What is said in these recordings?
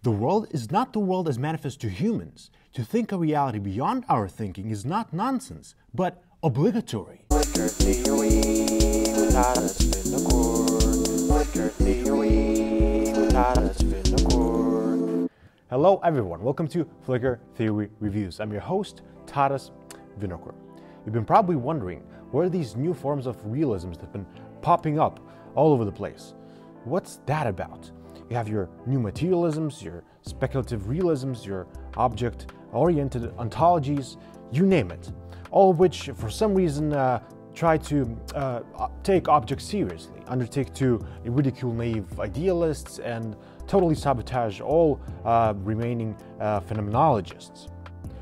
The world is not the world as manifest to humans. To think a reality beyond our thinking is not nonsense, but obligatory. Flicker theory with Tadas Vinokur. Flicker theory with Tadas Vinokur. Hello everyone, welcome to Flicker Theory Reviews. I'm your host, Tadas Vinokur. You've been probably wondering, what are these new forms of realisms that have been popping up all over the place? What's that about? You have your new materialisms, your speculative realisms, your object-oriented ontologies, you name it. All of which, for some reason, try to take objects seriously, undertake to ridicule naive idealists, and totally sabotage all remaining phenomenologists.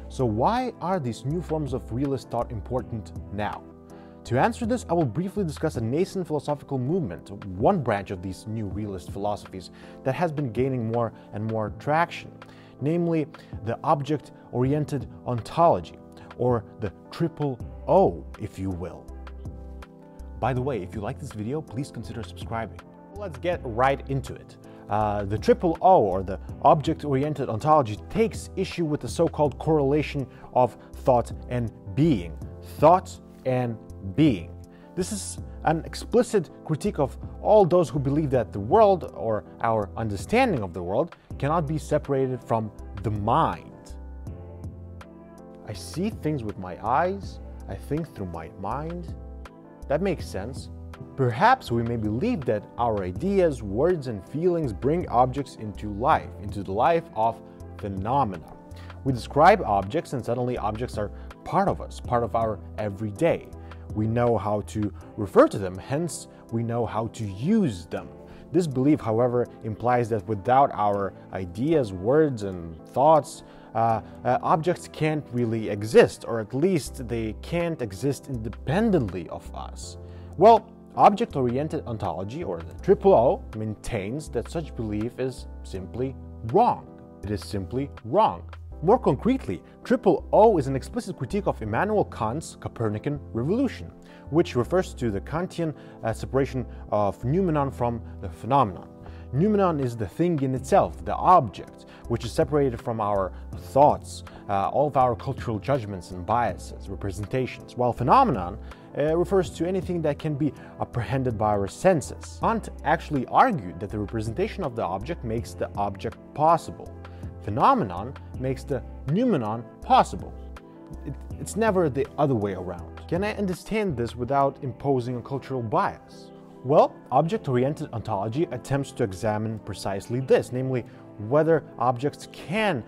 So why are these new forms of realist thought important now? To answer this, I will briefly discuss a nascent philosophical movement, one branch of these new realist philosophies that has been gaining more and more traction, namely the object-oriented ontology, or the triple O, if you will. By the way, if you like this video, please consider subscribing. Let's get right into it. The triple O, or the object-oriented ontology, takes issue with the so-called correlation of thought and being. Thought and being. This is an explicit critique of all those who believe that the world, or our understanding of the world, cannot be separated from the mind. I see things with my eyes, I think through my mind. That makes sense. Perhaps we may believe that our ideas, words, and feelings bring objects into life, into the life of phenomena. We describe objects and suddenly objects are part of us, part of our everyday. We know how to refer to them, hence we know how to use them. This belief, however, implies that without our ideas, words, and thoughts, objects can't really exist, or at least they can't exist independently of us. Well, object-oriented ontology, or the triple O, maintains that such belief is simply wrong. It is simply wrong. More concretely, triple O is an explicit critique of Immanuel Kant's Copernican revolution, which refers to the Kantian separation of noumenon from the phenomenon. Noumenon is the thing in itself, the object, which is separated from our thoughts, all of our cultural judgments and biases, representations, while phenomenon refers to anything that can be apprehended by our senses. Kant actually argued that the representation of the object makes the object possible. Phenomenon makes the noumenon possible. It's never the other way around. Can I understand this without imposing a cultural bias? Well, object-oriented ontology attempts to examine precisely this, namely whether objects can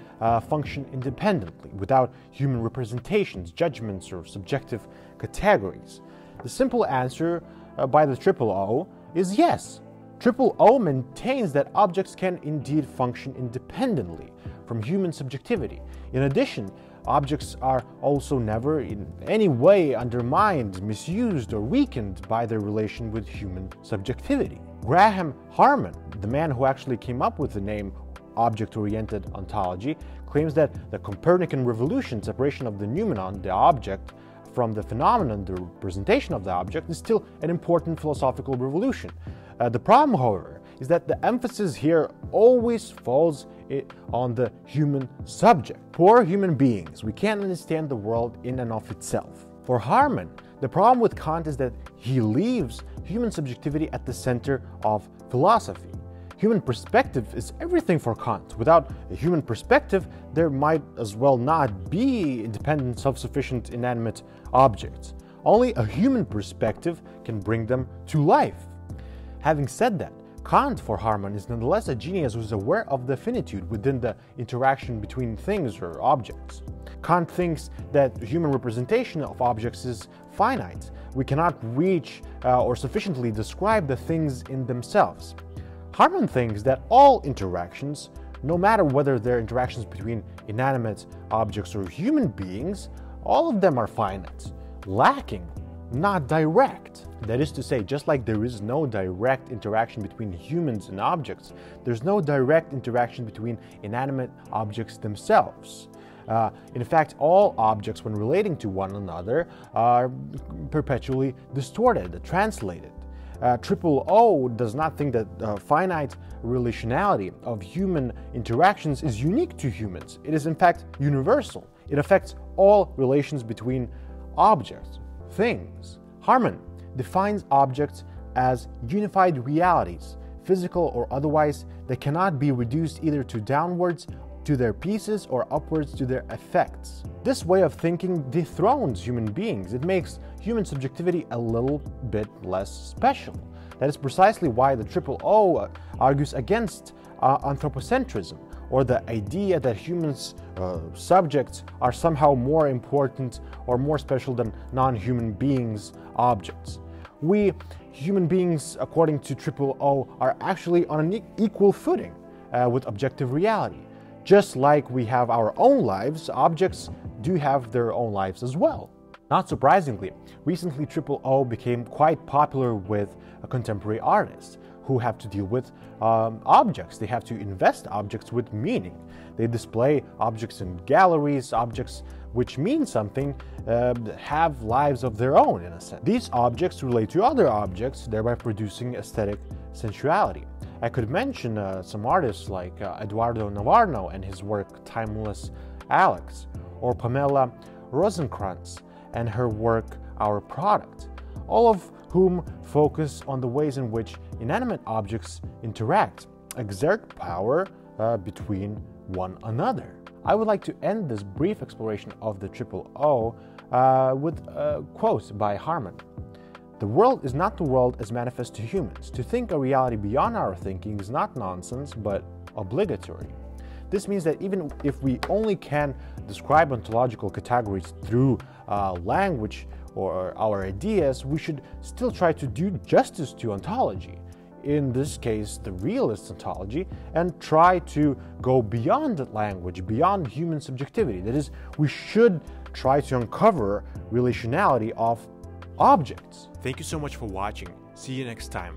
function independently without human representations, judgments, or subjective categories. The simple answer by the triple O is yes. Triple O maintains that objects can indeed function independently from human subjectivity. In addition, objects are also never in any way undermined, misused, or weakened by their relation with human subjectivity. HARMAN, the man who actually came up with the name object-oriented ontology, claims that the Copernican revolution, separation of the noumenon, the object, from the phenomenon, the representation of the object, is still an important philosophical revolution. The problem, however, is that the emphasis here always falls on the human subject. Poor human beings, we can't understand the world in and of itself. For HARMAN, the problem with Kant is that he leaves human subjectivity at the center of philosophy. Human perspective is everything for Kant. Without a human perspective, there might as well not be independent, self-sufficient, inanimate objects. Only a human perspective can bring them to life. Having said that, Kant, for HARMAN, is nonetheless a genius who is aware of the finitude within the interaction between things or objects. Kant thinks that human representation of objects is finite. We cannot reach or sufficiently describe the things in themselves. HARMAN thinks that all interactions, no matter whether they're interactions between inanimate objects or human beings, all of them are finite, lacking, not direct. That is to say, just like there is no direct interaction between humans and objects, there's no direct interaction between inanimate objects themselves. In fact, all objects, when relating to one another, are perpetually distorted, translated. Triple O does not think that finite relationality of human interactions is unique to humans. It is in fact universal. It affects all relations between objects, things. HARMAN defines objects as unified realities, physical or otherwise, that cannot be reduced either to downwards to their pieces or upwards to their effects. This way of thinking dethrones human beings. It makes human subjectivity a little bit less special. That is precisely why the Triple O argues against anthropocentrism, or the idea that humans, subjects, are somehow more important or more special than non-human beings, objects. We, human beings, according to Triple O, are actually on an equal footing with objective reality. Just like we have our own lives, objects do have their own lives as well. Not surprisingly, recently Triple O became quite popular with contemporary artists who have to deal with objects. They have to invest objects with meaning. They display objects in galleries, objects which mean something, have lives of their own in a sense. These objects relate to other objects, thereby producing aesthetic sensuality. I could mention some artists like Eduardo Navarro and his work Timeless Alex, or Pamela Rosenkrantz and her work Our Product, all of whom focus on the ways in which inanimate objects interact, exert power between one another. I would like to end this brief exploration of the Triple O with a quote by HARMAN. "The world is not the world as manifest to humans. To think a reality beyond our thinking is not nonsense, but obligatory." This means that even if we only can describe ontological categories through language or our ideas, we should still try to do justice to ontology, in this case the realist ontology, and try to go beyond that language, beyond human subjectivity. That is, we should try to uncover relationality of objects. Thank you so much for watching. See you next time.